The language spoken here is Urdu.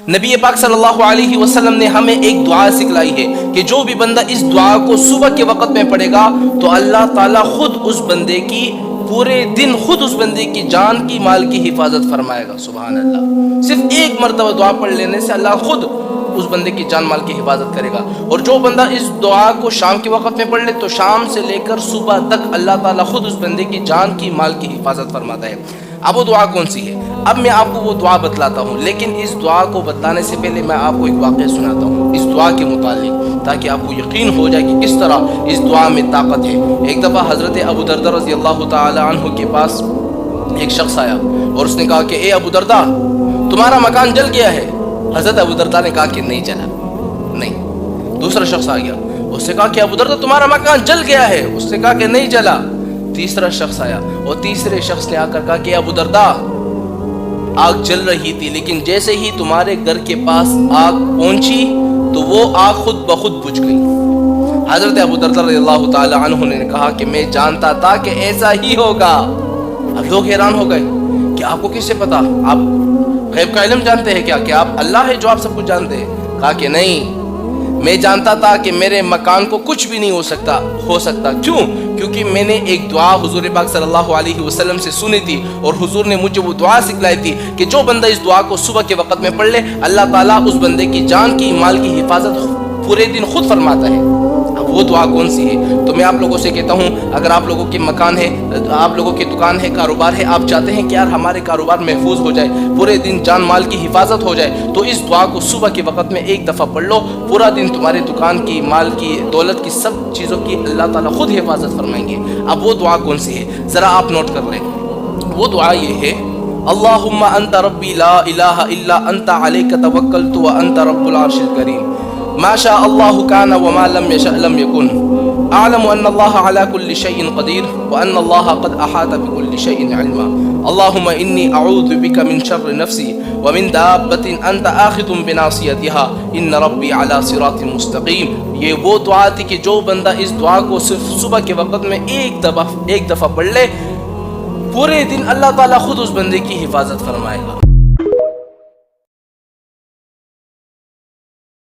نبی پاک صلی اللہ علیہ وسلم نے ہمیں ایک دعا سکھلائی ہے کہ جو بھی بندہ اس دعا کو صبح کے وقت میں پڑھے گا تو اللہ تعالیٰ خود اس بندے کی پورے دن خود اس بندے کی جان کی مال کی حفاظت فرمائے گا. سبحان اللہ. صرف ایک مرتبہ دعا پڑھ لینے سے اللہ خود اس بندے کی جان مال کی حفاظت کرے گا. اور جو بندہ اس دعا کو شام کے وقت میں پڑھ لے تو شام سے لے کر صبح تک اللہ تعالیٰ خود اس بندے کی جان کی مال کی حفاظت فرماتا ہے. اب وہ دعا کون سی ہے؟ اب میں آپ کو وہ دعا بتلاتا ہوں، لیکن اس دعا کو بتلانے سے پہلے میں آپ کو ایک واقعہ سناتا ہوں اس دعا کے متعلق، تاکہ آپ کو یقین ہو جائے کہ کس طرح اس دعا میں طاقت ہے. ایک دفعہ حضرت ابو دردہ رضی اللہ تعالی عنہ کے پاس ایک شخص آیا اور اس نے کہا کہ اے ابو دردہ، تمہارا مکان جل گیا ہے. حضرت ابو دردہ نے کہا کہ نہیں جلا. نہیں. دوسرا شخص آ گیا، اس نے کہا کہ ابو دردہ تمہارا مکان جل گیا ہے. اس نے کہا کہ نہیں جلا. تیسرا شخص آیا اور تیسرے شخص نے آ کر کہا کہ ابو دردہ، آگ جل رہی تھی لیکن جیسے ہی تمہارے گھر کے پاس آگ پہنچی تو وہ آگ خود بخود بجھ گئی. حضرت ابو دردہ رضی اللہ تعالی عنہ نے کہا کہ میں جانتا تھا کہ ایسا ہی ہوگا. اب لوگ حیران ہو گئے کہ آپ کو کس سے پتا؟ آپ غیب کا علم جانتے ہیں کیا؟ کہ آپ اللہ ہے جو آپ سب کچھ جانتے ہیں؟ کہا کہ نہیں، میں جانتا تھا کہ میرے مکان کو کچھ بھی نہیں ہو سکتا. کیوں؟ کیونکہ میں نے ایک دعا حضور پاک صلی اللہ علیہ وسلم سے سنی تھی اور حضور نے مجھے وہ دعا سکھلائی تھی کہ جو بندہ اس دعا کو صبح کے وقت میں پڑھ لے اللہ تعالیٰ اس بندے کی جان کی مال کی حفاظت پورے دن خود فرماتا ہے. اب وہ دعا کون سی ہے؟ تو میں آپ لوگوں سے کہتا ہوں، اگر آپ لوگوں کے مکان ہے، آپ لوگوں کی دکان ہے، کاروبار ہے، آپ چاہتے ہیں کہ یار ہمارے کاروبار محفوظ ہو جائے، پورے دن جان مال کی حفاظت ہو جائے، تو اس دعا کو صبح کے وقت میں ایک دفعہ پڑھ لو. پورا دن تمہارے دکان کی، مال کی، دولت کی، سب چیزوں کی اللہ تعالیٰ خود حفاظت فرمائیں گے. اب وہ دعا کون سی ہے ذرا آپ نوٹ کر لیں. وہ دعا یہ ہے: اللہم انت ربی لا الہ الا انت علیک توکلت وانت رب العرش الکریم ما شاء اللہ کان وما لم یشأ لم یکن اعلم ان اللہ علی کل شیء قدیر وان اللہ قد احاط بکل شیء علما اللہم انی اعوذ بک من شر نفسی ومن دابۃ انت آخذ بناصیتها ان ربی علی صراط مستقیم. یہ وہ دعا تھی کہ جو بندہ اس دعا کو صرف صبح کے وقت میں ایک دفعہ پڑھ لے، پورے دن اللہ تعالیٰ خود اس بندے کی حفاظت فرمائے گا.